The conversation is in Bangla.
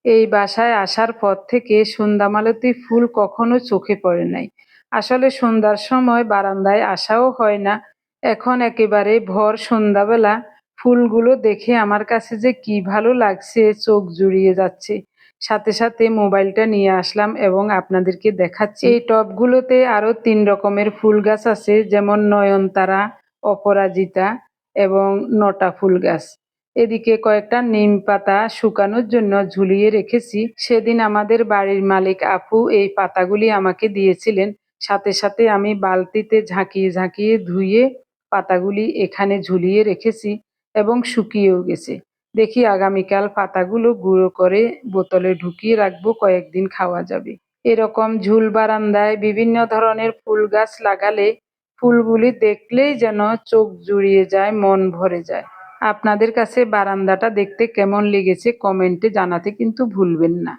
এই বাসায় আসার পর থেকে সন্ধ্যামালতী ফুল কখনো চোখে পড়ে নাই। আসলে সন্ধ্যার সময় বারান্দায় আসাও হয় না। এখন একেবারে ভর সন্ধ্যাবেলা ফুলগুলো দেখে আমার কাছে যে কি ভালো লাগছে, চোখ জুড়িয়ে যাচ্ছে। সাথে সাথে মোবাইলটা নিয়ে আসলাম এবং আপনাদেরকে দেখাচ্ছি। এই টবগুলোতে আরো 3 রকমের ফুল গাছ আছে, যেমন নয়নতারা, অপরাজিতা এবং নটা ফুল গাছ। এদিকে কয়েকটা নিম পাতা শুকানোর জন্য ঝুলিয়ে রেখেছি। সেদিন আমাদের বাড়ির মালিক আপু এই পাতাগুলি আমাকে দিয়েছিলেন। সাথে সাথে আমি বালতিতে ঝাঁকিয়ে ঝাঁকিয়ে ধুয়ে পাতাগুলি এখানে ঝুলিয়ে রেখেছি এবং শুকিয়েও গেছে। দেখি আগামীকাল পাতাগুলো গুঁড়ো করে বোতলে ঢুকিয়ে রাখবো, কয়েকদিন খাওয়া যাবে। এরকম ঝুল বারান্দায় বিভিন্ন ধরনের ফুল গাছ লাগালে ফুলগুলি দেখলেই যেন চোখ জুড়িয়ে যায়, মন ভরে যায়। আপনাদের কাছে বারান্দাটা দেখতে কেমন লেগেছে কমেন্টে জানাতে কিন্তু ভুলবেন না।